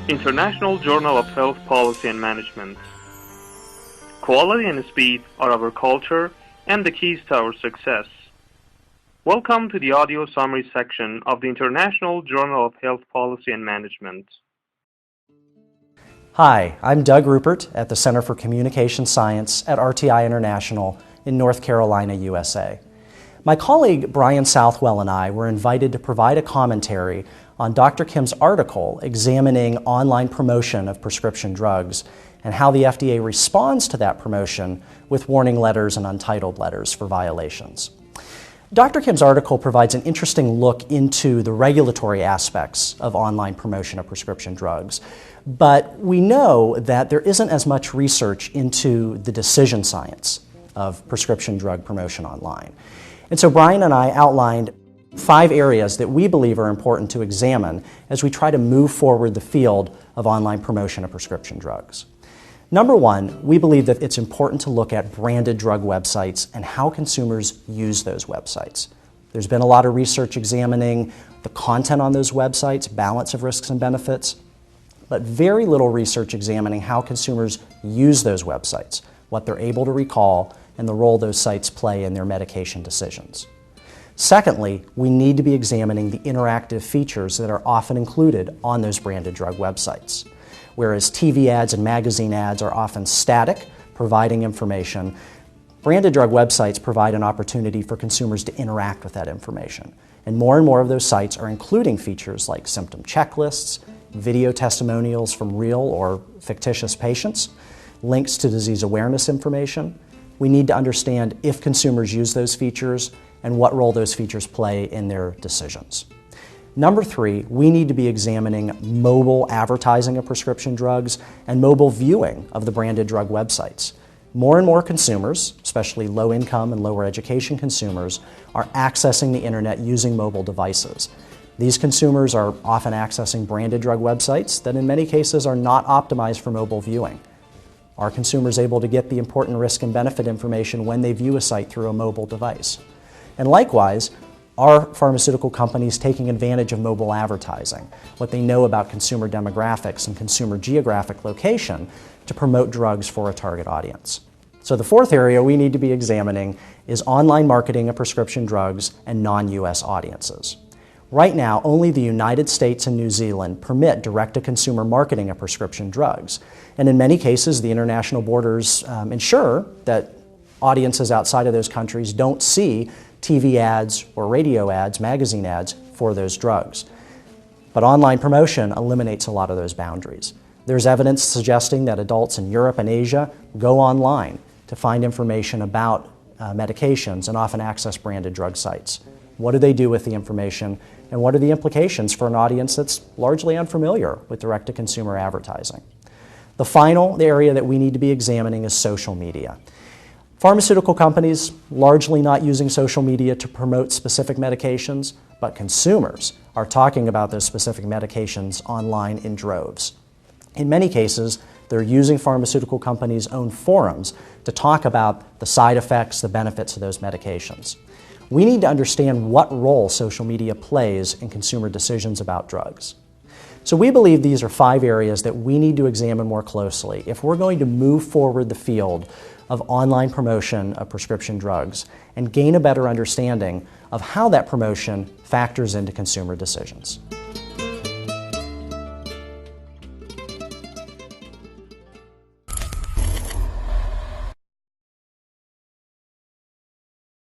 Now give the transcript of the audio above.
International Journal of Health Policy and Management. Quality and speed are our culture and the keys to our success. Welcome to the audio summary section of the International Journal of Health Policy and Management. Hi, I'm Doug Rupert at the Center for Communication Science at RTI International in North Carolina, USA. My colleague Brian Southwell and I were invited to provide a commentary on Dr. Kim's article examining online promotion of prescription drugs and how the FDA responds to that promotion with warning letters and untitled letters for violations. Dr. Kim's article provides an interesting look into the regulatory aspects of online promotion of prescription drugs, but we know that there isn't as much research into the decision science of prescription drug promotion online. And so Brian and I outlined 5 areas that we believe are important to examine as we try to move forward the field of online promotion of prescription drugs. Number 1, we believe that it's important to look at branded drug websites and how consumers use those websites. There's been a lot of research examining the content on those websites, balance of risks and benefits, but very little research examining how consumers use those websites, what they're able to recall, and the role those sites play in their medication decisions. Secondly, we need to be examining the interactive features that are often included on those branded drug websites. Whereas TV ads and magazine ads are often static, providing information, branded drug websites provide an opportunity for consumers to interact with that information. And more of those sites are including features like symptom checklists, video testimonials from real or fictitious patients, links to disease awareness information. We need to understand if consumers use those features and what role those features play in their decisions. Number 3, we need to be examining mobile advertising of prescription drugs and mobile viewing of the branded drug websites. More and more consumers, especially low-income and lower education consumers, are accessing the internet using mobile devices. These consumers are often accessing branded drug websites that in many cases are not optimized for mobile viewing. Are consumers able to get the important risk and benefit information when they view a site through a mobile device? And likewise, are pharmaceutical companies taking advantage of mobile advertising, what they know about consumer demographics and consumer geographic location, to promote drugs for a target audience? So the 4th area we need to be examining is online marketing of prescription drugs and non-US audiences. Right now, only the United States and New Zealand permit direct-to-consumer marketing of prescription drugs. And in many cases, the international borders ensure that audiences outside of those countries don't see TV ads or radio ads, magazine ads for those drugs. But online promotion eliminates a lot of those boundaries. There's evidence suggesting that adults in Europe and Asia go online to find information about medications and often access branded drug sites. What do they do with the information, and what are the implications for an audience that's largely unfamiliar with direct-to-consumer advertising? The final area that we need to be examining is social media. Pharmaceutical companies largely not using social media to promote specific medications, but consumers are talking about those specific medications online in droves. In many cases, they're using pharmaceutical companies' own forums to talk about the side effects, the benefits of those medications. We need to understand what role social media plays in consumer decisions about drugs. So we believe these are 5 areas that we need to examine more closely if we're going to move forward the field of online promotion of prescription drugs and gain a better understanding of how that promotion factors into consumer decisions.